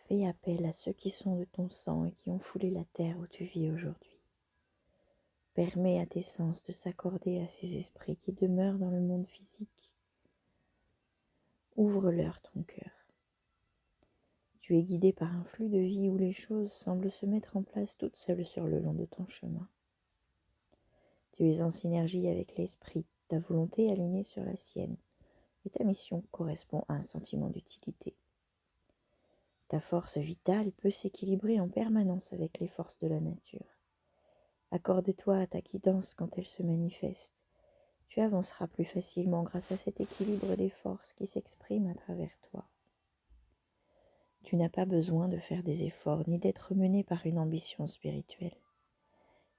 Fais appel à ceux qui sont de ton sang et qui ont foulé la terre où tu vis aujourd'hui. Permets à tes sens de s'accorder à ces esprits qui demeurent dans le monde physique. Ouvre-leur ton cœur. Tu es guidé par un flux de vie où les choses semblent se mettre en place toutes seules sur le long de ton chemin. Tu es en synergie avec l'esprit, ta volonté alignée sur la sienne, et ta mission correspond à un sentiment d'utilité. Ta force vitale peut s'équilibrer en permanence avec les forces de la nature. Accorde-toi à ta guidance quand elle se manifeste. Tu avanceras plus facilement grâce à cet équilibre des forces qui s'expriment à travers toi. Tu n'as pas besoin de faire des efforts ni d'être mené par une ambition spirituelle.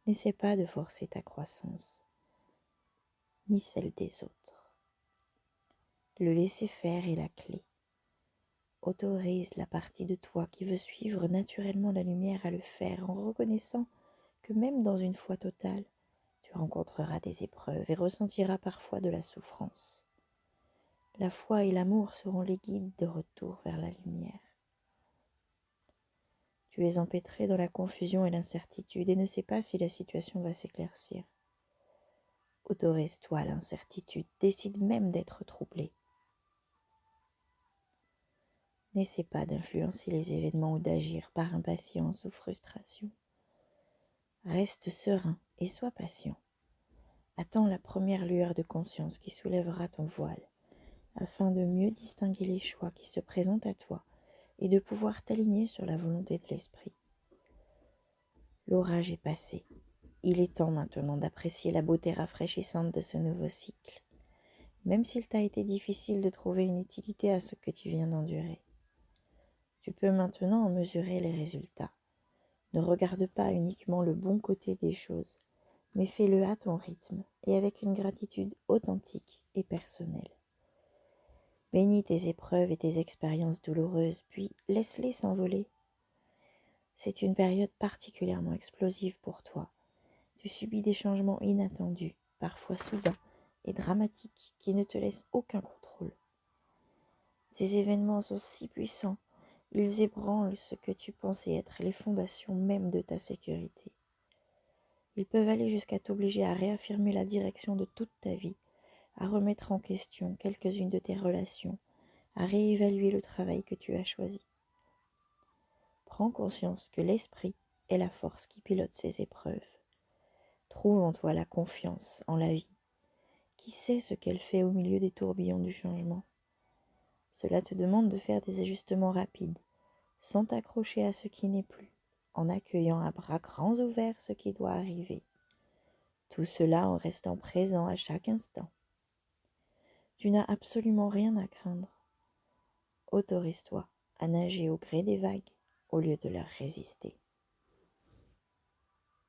N'essaie pas de forcer ta croissance, ni celle des autres. Le laisser-faire est la clé. Autorise la partie de toi qui veut suivre naturellement la lumière à le faire en reconnaissant que même dans une foi totale, tu rencontreras des épreuves et ressentiras parfois de la souffrance. La foi et l'amour seront les guides de retour vers la lumière. Tu es empêtré dans la confusion et l'incertitude et ne sais pas si la situation va s'éclaircir. Autorise-toi l'incertitude, décide même d'être troublé. N'essaie pas d'influencer les événements ou d'agir par impatience ou frustration. Reste serein et sois patient. Attends la première lueur de conscience qui soulèvera ton voile, afin de mieux distinguer les choix qui se présentent à toi et de pouvoir t'aligner sur la volonté de l'esprit. L'orage est passé. Il est temps maintenant d'apprécier la beauté rafraîchissante de ce nouveau cycle, même s'il t'a été difficile de trouver une utilité à ce que tu viens d'endurer. Tu peux maintenant en mesurer les résultats. Ne regarde pas uniquement le bon côté des choses, mais fais-le à ton rythme et avec une gratitude authentique et personnelle. Bénis tes épreuves et tes expériences douloureuses, puis laisse-les s'envoler. C'est une période particulièrement explosive pour toi. Tu subis des changements inattendus, parfois soudains et dramatiques, qui ne te laissent aucun contrôle. Ces événements sont si puissants, ils ébranlent ce que tu pensais être les fondations mêmes de ta sécurité. Ils peuvent aller jusqu'à t'obliger à réaffirmer la direction de toute ta vie, à remettre en question quelques-unes de tes relations, à réévaluer le travail que tu as choisi. Prends conscience que l'esprit est la force qui pilote ces épreuves. Trouve en toi la confiance en la vie, qui sait ce qu'elle fait au milieu des tourbillons du changement. Cela te demande de faire des ajustements rapides, sans t'accrocher à ce qui n'est plus, en accueillant à bras grands ouverts ce qui doit arriver. Tout cela en restant présent à chaque instant. Tu n'as absolument rien à craindre. Autorise-toi à nager au gré des vagues au lieu de leur résister.